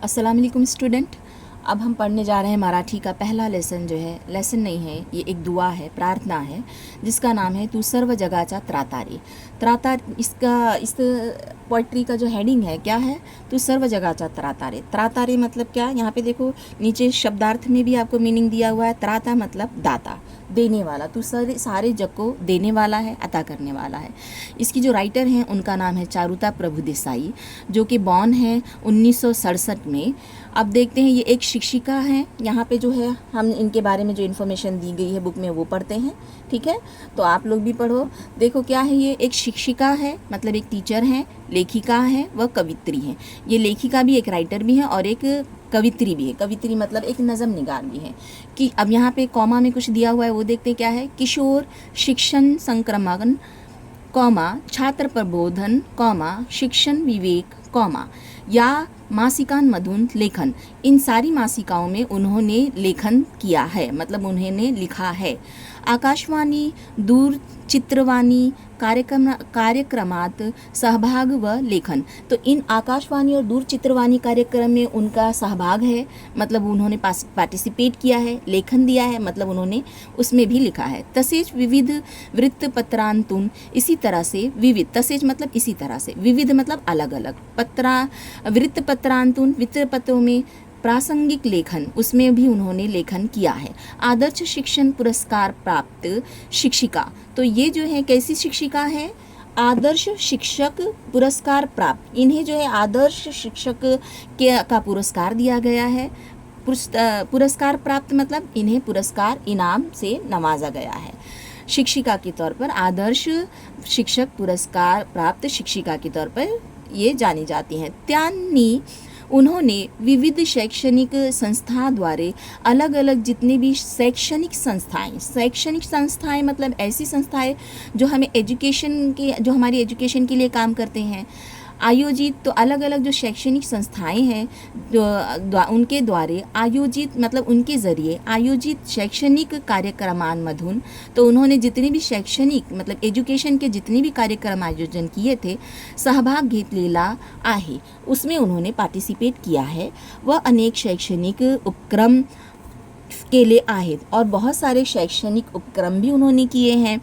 अस्सलाम वालेकुम स्टूडेंट। अब हम पढ़ने जा रहे हैं मराठी का पहला लेसन। जो है लेसन नहीं है, ये एक दुआ है, प्रार्थना है, जिसका नाम है तू सर्व जगाचा त्रातारे। त्रातार इस पोइट्री का जो हेडिंग है क्या है, तू सर्व जगाचा त्रातारे। त्रातारे मतलब क्या, यहाँ पे देखो नीचे शब्दार्थ में भी आपको मीनिंग दिया हुआ है। त्राता मतलब दाता, देने वाला। तू सारे जग को देने वाला है, अता करने वाला है। इसकी जो राइटर हैं उनका नाम है चारुता प्रभु देसाई, जो कि बॉर्न है 1967 में। अब देखते हैं, ये एक शिक्षिका हैं। यहाँ पे जो है हम इनके बारे में जो इन्फॉर्मेशन दी गई है बुक में वो पढ़ते हैं, ठीक है। तो आप लोग भी पढ़ो। देखो क्या है, ये एक शिक्षिका है, मतलब एक टीचर है, लेखिका है, वह कवित्री है। ये लेखिका भी, एक राइटर भी है और एक कवित्री भी है। कवित्री मतलब एक नज़म निगार भी है। कि अब यहाँ पे कॉमा में कुछ दिया हुआ है, वो देखते क्या है। किशोर शिक्षण संक्रमण, कॉमा छात्र प्रबोधन, कॉमा शिक्षण विवेक, कॉमा या मासिकांमधून लेखन। इन सारी मासिकाओं में उन्होंने लेखन किया है, मतलब उन्होंने लिखा है। आकाशवाणी, दूरचित्रवाणी कार्यक्रमात सहभाग व लेखन। तो इन आकाशवाणी और दूरचित्रवाणी कार्यक्रम में उनका सहभाग है, मतलब उन्होंने पार्टिसिपेट किया है। लेखन दिया है, मतलब उन्होंने उसमें भी लिखा है। तसेच विविध वृत्तपत्रांतून, इसी तरह से विविध, तसेच मतलब इसी तरह से, विविध मतलब अलग अलग, वृत्तपत्रांतून वृत्तपत्रों में प्रासंगिक लेखन, उसमें भी उन्होंने लेखन किया है। आदर्श शिक्षण पुरस्कार प्राप्त शिक्षिका। तो ये जो है कैसी शिक्षिका है, आदर्श शिक्षक पुरस्कार प्राप्त। इन्हें जो है आदर्श शिक्षक का पुरस्कार दिया गया है। पुरस्कार प्राप्त मतलब इन्हें पुरस्कार इनाम से नवाजा गया है। शिक्षिका के तौर पर, आदर्श शिक्षक पुरस्कार प्राप्त शिक्षिका के तौर पर ये जानी जाती हैं। त्यांनी उन्होंने विविध शैक्षणिक संस्थाद्वारे अलग अलग जितने भी शैक्षणिक संस्थाएं मतलब ऐसी संस्थाएं जो हमें एजुकेशन के, जो हमारी एजुकेशन के लिए काम करते हैं, आयोजित। तो अलग अलग जो शैक्षणिक संस्थाएं हैं जो उनके द्वारे आयोजित, मतलब उनके ज़रिए आयोजित शैक्षणिक कार्यक्रमांमधून, तो उन्होंने जितने भी शैक्षणिक मतलब एजुकेशन के जितने भी कार्यक्रम आयोजन किए थे, सहभाग घेतलेला आहे, उसमें उन्होंने पार्टिसिपेट किया है। वह अनेक शैक्षणिक उपक्रम केले आहेत, और बहुत सारे शैक्षणिक उपक्रम भी उन्होंने किए हैं।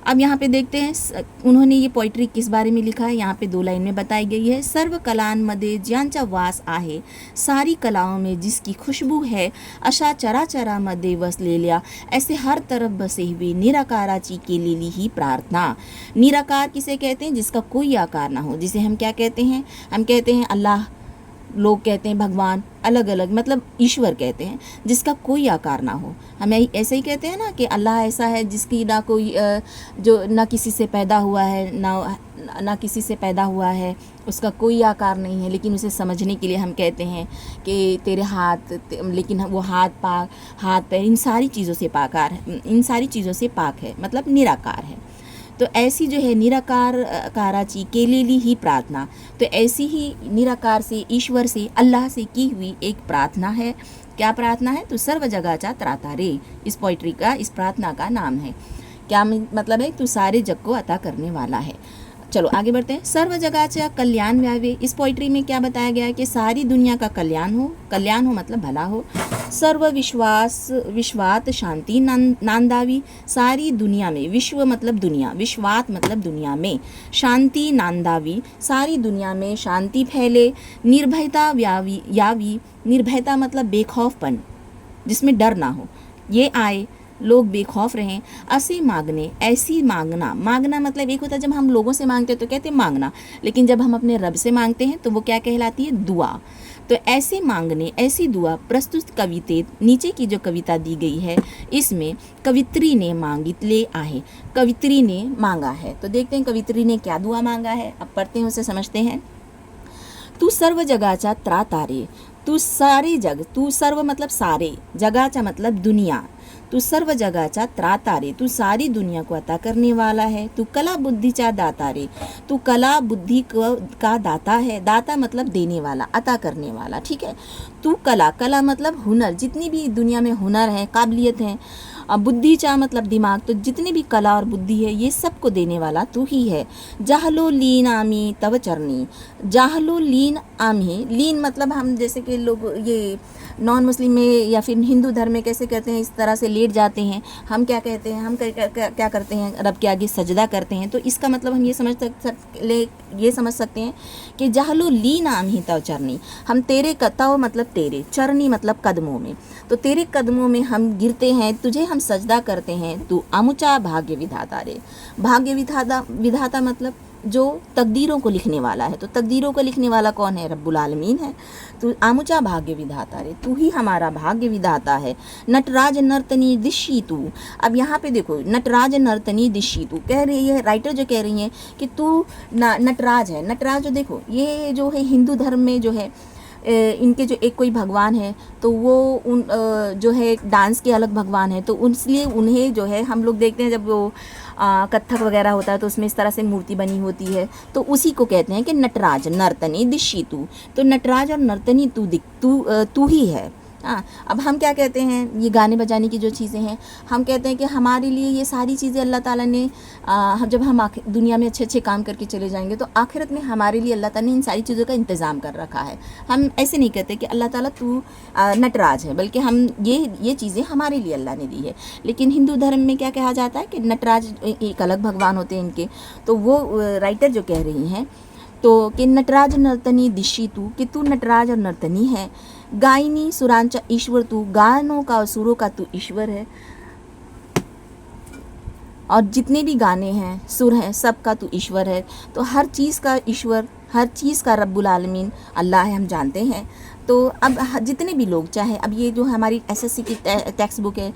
अब यहाँ पे देखते हैं उन्होंने ये पोइट्री किस बारे में लिखा है। यहाँ पे 2 लाइन में बताई गई है। सर्व कलांमध्ये ज्यांचा वास आहे, सारी कलाओं में जिसकी खुशबू है, अशा चराचरामध्ये वसलेल्या, ऐसे हर तरफ बसे हुए निराकाराची केलेली ही प्रार्थना। निराकार किसे कहते हैं, जिसका कोई आकार ना हो, जिसे हम क्या कहते हैं, हम कहते हैं अल्लाह, लोग कहते हैं भगवान, अलग अलग मतलब ईश्वर कहते हैं, जिसका कोई आकार ना हो। हमें ऐसे ही कहते हैं ना कि अल्लाह ऐसा है जिसकी ना कोई जो ना किसी से पैदा हुआ है, ना किसी से पैदा हुआ है, उसका कोई आकार नहीं है, लेकिन उसे समझने के लिए हम कहते हैं कि तेरे हाथ, लेकिन वो हाथ पैर इन सारी चीज़ों से पाकार है, इन सारी चीज़ों से पाक है, मतलब निराकार है। तो ऐसी जो है निराकार काराची केलेली ही प्रार्थना, तो ऐसी ही निराकार से, ईश्वर से, अल्लाह से की हुई एक प्रार्थना है। क्या प्रार्थना है, तो सर्व जगाचा त्रातारे। इस पोइट्री का, इस प्रार्थना का नाम है। क्या मतलब है, तू सारे जग को अता करने वाला है। चलो आगे बढ़ते हैं। सर्व जगाचा कल्याण व्यावे। इस पोइट्री में क्या बताया गया है कि सारी दुनिया का कल्याण हो मतलब भला हो। सर्व विश्वात शांति नांदावी। सारी दुनिया में, विश्व मतलब दुनिया, विश्वात मतलब दुनिया में, शांति नांदावी, सारी दुनिया में शांति फैले। निर्भयता यावी। निर्भयता मतलब बेखौफपन, जिसमें डर ना हो, ये आए, लोग बेखौफ रहें। ऐसे मांगने, ऐसी मांगना मतलब एक होता है जब हम लोगों से मांगते हैं तो कहते हैं मांगना, लेकिन जब हम अपने रब से मांगते हैं तो वो क्या कहलाती है, दुआ। तो ऐसे मांगने, ऐसी दुआ प्रस्तुत कविते, नीचे की जो कविता दी गई है इसमें कवित्री ने मांगितले आहे, कवित्री ने मांगा है। तो देखते हैं कवित्री ने क्या दुआ मांगा है। अब पढ़ते हैं, उसे समझते हैं। तू सर्व जगाचा त्रातारे, तू सारी जग, तू सर्व मतलब सारे, जगाचा मतलब दुनिया, तू सर्व जगाचा त्राता रे, तू सारी दुनिया को अता करने वाला है। तू कला बुद्धीचा दाता रे, तू कला बुद्धि का दाता है, दाता मतलब देने वाला, अता करने वाला, ठीक है। तू कला, कला मतलब हुनर, जितनी भी दुनिया में हुनर है, काबिलियत है, अब बुद्धि चा मतलब दिमाग, तो जितनी भी कला और बुद्धि है ये सबको देने वाला तू ही है। जाहलो लीन आमी तव चरनी, जाहलो लीन आमी, लीन मतलब हम जैसे कि लोग ये नॉन मुस्लिम में या फिर हिंदू धर्म में कैसे कहते हैं, इस तरह से लेट जाते हैं, हम क्या कहते हैं, हम क्या करते हैं, रब के आगे सजदा करते हैं। तो इसका मतलब हम ये समझ सकते हैं कि जाहलो लीन आमी तव चरनी, हम तेरे तव मतलब तेरे, चरनी मतलब कदमों में, तो तेरे कदमों में हम गिरते हैं, तुझे हम सजदा करते हैं। तू अमुचा भाग्य विधाता रे, भाग्य विधाता मतलब जो तकदीरों को लिखने वाला है, तो तकदीरों को लिखने वाला कौन है, रब्बुल आलमीन है। तू आमुचा भाग्य विधाता रे, तू ही हमारा भाग्य विधाता है। नटराज नर्तनी दिशी तू, अब यहाँ पे देखो नटराज नर्तनी दिशी तू कह रही है, राइटर जो कह रही है कि तू नटराज है। नटराज जो देखो ये जो है हिंदू धर्म में जो है इनके जो एक कोई भगवान है तो वो उन जो है डांस के अलग भगवान है, तो इसलिए उन्हें जो है हम लोग देखते हैं जब वो कथक वगैरह होता है तो उसमें इस तरह से मूर्ति बनी होती है, तो उसी को कहते हैं कि नटराज नर्तनी दिशी तू, तो नटराज और नर्तनी तू ही है। हाँ, अब हम क्या कहते हैं, ये गाने बजाने की जो चीज़ें हैं, हम कहते हैं कि हमारे लिए ये सारी चीज़ें अल्लाह ताला ने जब हम दुनिया में अच्छे अच्छे काम करके चले जाएंगे तो आखिरत में हमारे लिए अल्लाह ताला ने इन सारी चीज़ों का इंतज़ाम कर रखा है। हम ऐसे नहीं कहते कि अल्लाह ताला तू नटराज है, बल्कि हम ये चीज़ें हमारे लिए अल्लाह ने दी है। लेकिन हिंदू धर्म में क्या कहा जाता है कि नटराज एक अलग भगवान होते हैं इनके, तो वो राइटर जो कह रही हैं तो कि नटराज नर्तनी दिशी तू, कि तू नटराज और नर्तनी है। गायनी सुरांचा ईश्वर तू, गानों का और सुरों का तू ईश्वर है, और जितने भी गाने हैं सुर हैं सबका तू ईश्वर है। तो हर चीज़ का ईश्वर, हर चीज़ का रब्बुल आलमीन अल्लाह है, हम जानते हैं। तो अब जितने भी लोग, चाहे अब ये जो हमारी एसएससी की टेक्स्ट बुक है,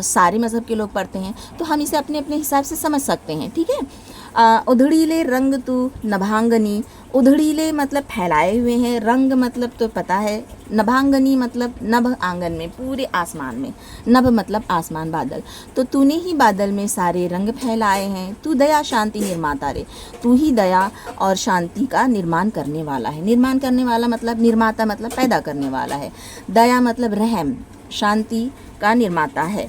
सारे मज़हब के लोग पढ़ते हैं, तो हम इसे अपने अपने हिसाब से समझ सकते हैं, ठीक है। उधड़ीले रंग तू नभांगनी, उधड़ीले मतलब फैलाए हुए हैं, रंग मतलब तो पता है, नभांगनी मतलब नभ आंगन में, पूरे आसमान में, नभ मतलब आसमान बादल, तो तूने ही बादल में सारे रंग फैलाए हैं। तू दया शांति निर्माता रे, तू ही दया और शांति का निर्माण करने वाला है। निर्माण करने वाला मतलब, निर्माता मतलब पैदा करने वाला है, दया मतलब रहम, शांति का निर्माता है।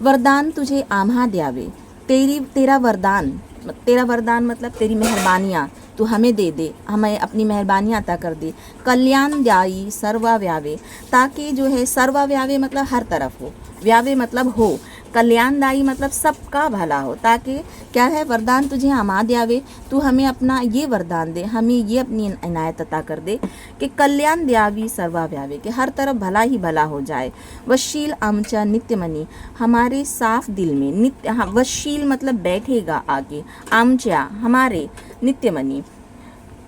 वरदान तुझे आम्हा द्यावे, तेरा वरदान मतलब तेरी मेहरबानियाँ तू हमें दे, हमें अपनी मेहरबानियाँ अता कर दे। कल्याण द्याई सर्वा व्यावे, ताकि जो है सर्वा व्यावे मतलब हर तरफ हो, व्यावे मतलब हो, कल्याणदायी मतलब सबका भला हो, ताकि क्या है, वरदान तुझे अमा द्यावे, तू हमें अपना ये वरदान दे, हमें ये अपनी इनायत अता कर दे कि कल्याण द्यावी सर्वा व्यावे, कि हर तरफ भला ही भला हो जाए। वशील आमचा नित्यमणि, हमारे साफ दिल में, नित्य, हाँ, वशील मतलब बैठेगा आगे, आमचा हमारे, नित्यमणि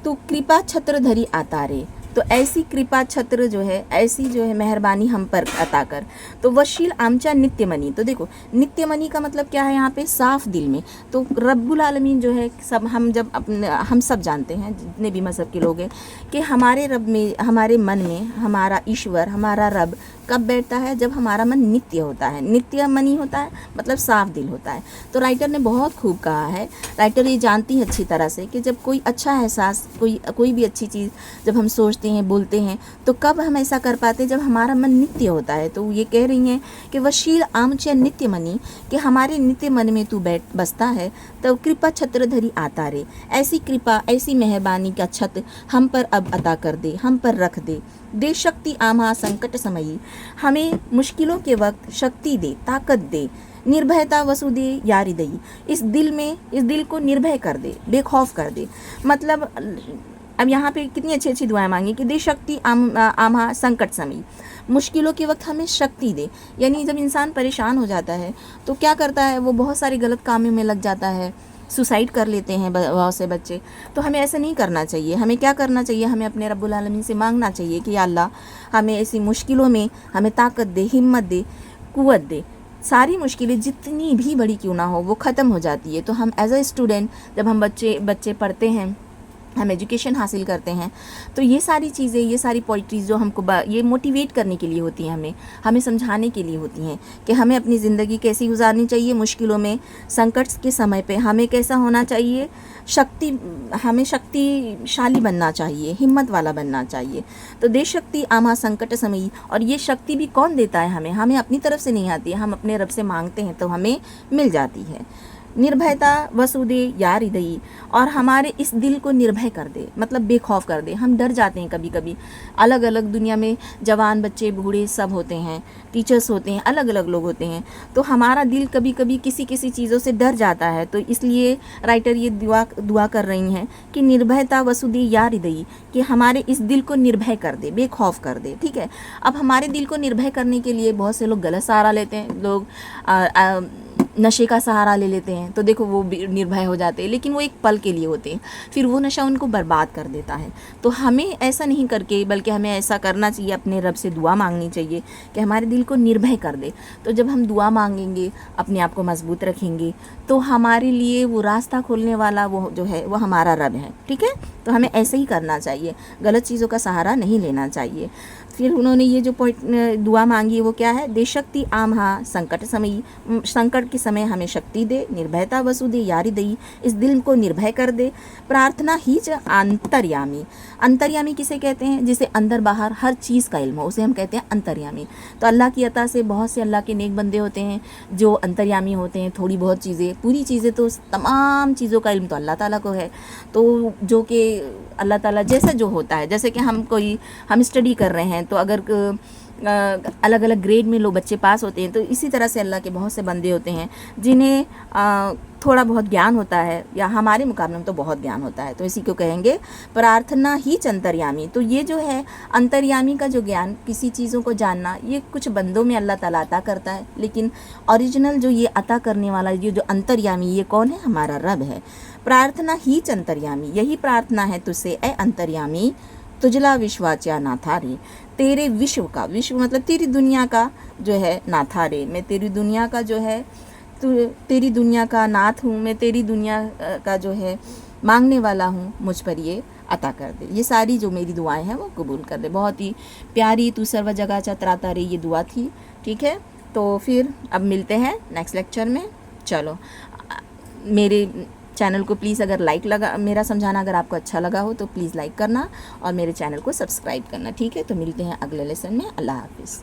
तू कृपा छत्र धरी आता रे, तो ऐसी कृपा छत्र जो है, ऐसी जो है मेहरबानी हम पर अता कर। तो वशील आमचा नित्यमणि, तो देखो नित्यमणि का मतलब क्या है यहाँ पे, साफ दिल में। तो रब्बुल आलमीन जो है, सब हम सब जानते हैं जितने भी मज़हब के लोग हैं कि हमारे रब में, हमारे मन में हमारा ईश्वर, हमारा रब कब बैठता है, जब हमारा मन नित्य होता है, नित्य मनी होता है मतलब साफ दिल होता है। तो राइटर ने बहुत खूब कहा है, राइटर ये जानती है अच्छी तरह से कि जब कोई अच्छा एहसास, कोई भी अच्छी चीज़ जब हम सोचते हैं, बोलते हैं, तो कब हम ऐसा कर पाते, जब हमारा मन नित्य होता है। तो ये कह रही हैं कि वशील आमचे नित्य मनी, कि हमारे नित्य मन में तू बसता है, तो कृपा छत्र धरी आता रे, ऐसी कृपा, ऐसी मेहरबानी का छत हम पर अब अता कर दे, हम पर रख दे शक्ति आमा संकट समयी, हमें मुश्किलों के वक्त शक्ति दे, ताकत दे। निर्भयता वसुदे यारी दई, इस दिल को निर्भय कर दे, बेखौफ कर दे। मतलब अब यहाँ पे कितनी अच्छी अच्छी दुआएं मांगी कि दे शक्ति आमा संकट समय, मुश्किलों के वक्त हमें शक्ति दे। यानी जब इंसान परेशान हो जाता है तो क्या करता है, वो बहुत सारे गलत कामों में लग जाता है, सुसाइड कर लेते हैं बहुत से बच्चे। तो हमें ऐसा नहीं करना चाहिए। हमें क्या करना चाहिए, हमें अपने रब्बुल आलमीन से मांगना चाहिए कि या अल्लाह हमें ऐसी मुश्किलों में हमें ताकत दे, हिम्मत दे, कुव्वत दे। सारी मुश्किलें जितनी भी बड़ी क्यों ना हो वो ख़त्म हो जाती है। तो हम एज अ स्टूडेंट, जब हम बच्चे पढ़ते हैं हम एजुकेशन हासिल करते हैं, तो ये सारी चीज़ें, ये सारी पोइट्रीज़ जो हमको ये मोटिवेट करने के लिए होती हैं, हमें समझाने के लिए होती हैं कि हमें अपनी ज़िंदगी कैसी गुजारनी चाहिए, मुश्किलों में, संकट के समय पे हमें कैसा होना चाहिए, हमें शक्तिशाली बनना चाहिए, हिम्मत वाला बनना चाहिए। तो देश शक्ति आमा संकट समयी, और ये शक्ति भी कौन देता है हमें अपनी तरफ से नहीं आती है, हम अपने रब से मांगते हैं तो हमें मिल जाती है। निर्भयता वसुदे या हृदयी, और हमारे इस दिल को निर्भय कर दे, मतलब बेखौफ कर दे। हम डर जाते हैं कभी कभी, अलग अलग दुनिया में जवान बच्चे बूढ़े सब होते हैं, टीचर्स होते हैं, अलग अलग लोग होते हैं, तो हमारा दिल कभी कभी किसी किसी चीज़ों से डर जाता है। तो इसलिए राइटर ये दुआ कर रही हैं कि निर्भयता वसुदे या हृदयी, कि हमारे इस दिल को निर्भय कर दे, बेखौफ कर दे। ठीक है, अब हमारे दिल को निर्भय करने के लिए बहुत से लोग गलत सहारा लेते हैं, लोग नशे का सहारा ले लेते हैं, तो देखो वो निर्भय हो जाते हैं, लेकिन वो एक पल के लिए होते हैं, फिर वो नशा उनको बर्बाद कर देता है। तो हमें ऐसा नहीं करके, बल्कि हमें ऐसा करना चाहिए, अपने रब से दुआ मांगनी चाहिए कि हमारे दिल को निर्भय कर दे। तो जब हम दुआ मांगेंगे, अपने आप को मजबूत रखेंगे, तो हमारे लिए वो रास्ता खोलने वाला वो जो है वो हमारा रब है। ठीक है, तो हमें ऐसे ही करना चाहिए, गलत चीज़ों का सहारा नहीं लेना चाहिए। फिर उन्होंने ये जो दुआ मांगी वो क्या है, दे शक्ति आमहा संकट समयी, संकट के समय हमें शक्ति दे, निर्भयता वसुदे यारी दई, इस दिल को निर्भय कर दे, प्रार्थना ही च अंतर्यामी। अंतर्यामी किसे कहते हैं, जिसे अंदर बाहर हर चीज़ का इल्म हो, उसे हम कहते हैं अंतर्यामी। तो अल्लाह की अता से बहुत से अल्लाह के नेक बंदे होते हैं जो अंतर्यामी होते हैं, थोड़ी बहुत चीज़ें, पूरी चीज़ें तो तमाम चीज़ों का इल्म तो अल्लाह ताला को है। तो जो कि अल्लाह ताला जैसा जो होता है, जैसे कि हम स्टडी कर रहे हैं, तो अगर अलग अलग ग्रेड में लोग बच्चे पास होते हैं, तो इसी तरह से अल्लाह के बहुत से बंदे होते हैं जिन्हें थोड़ा बहुत ज्ञान होता है, या हमारे मुकाबले में तो बहुत ज्ञान होता है, तो इसी को कहेंगे प्रार्थना ही अंतर्यामी। तो ये जो है अंतर्यामी का जो ज्ञान, किसी चीज़ों को जानना, ये कुछ बंदों में अल्लाह ताला अता करता है, लेकिन ओरिजिनल जो ये अता करने वाला, ये जो अंतर्यामी, ये कौन है, हमारा रब है। प्रार्थना ही अंतर्यामी, यही प्रार्थना है तुझसे ए अंतर्यामी, तुझला विश्वाच्या नाथारे, तेरे विश्व का, विश्व मतलब तेरी दुनिया का जो है, नाथारे, मैं तेरी दुनिया का जो है, तेरी दुनिया का नाथ हूँ, मैं तेरी दुनिया का जो है मांगने वाला हूँ, मुझ पर ये अता कर दे, ये सारी जो मेरी दुआएं हैं वो कबूल कर दे। बहुत ही प्यारी तू सर्व जगह चतराता रे, ये दुआ थी। ठीक है, तो फिर अब मिलते हैं नेक्स्ट लेक्चर में। चलो, मेरे चैनल को प्लीज़ अगर मेरा समझाना अगर आपको अच्छा लगा हो तो प्लीज़ लाइक करना और मेरे चैनल को सब्सक्राइब करना। ठीक है, तो मिलते हैं अगले लेसन में। अल्लाह हाफिज़।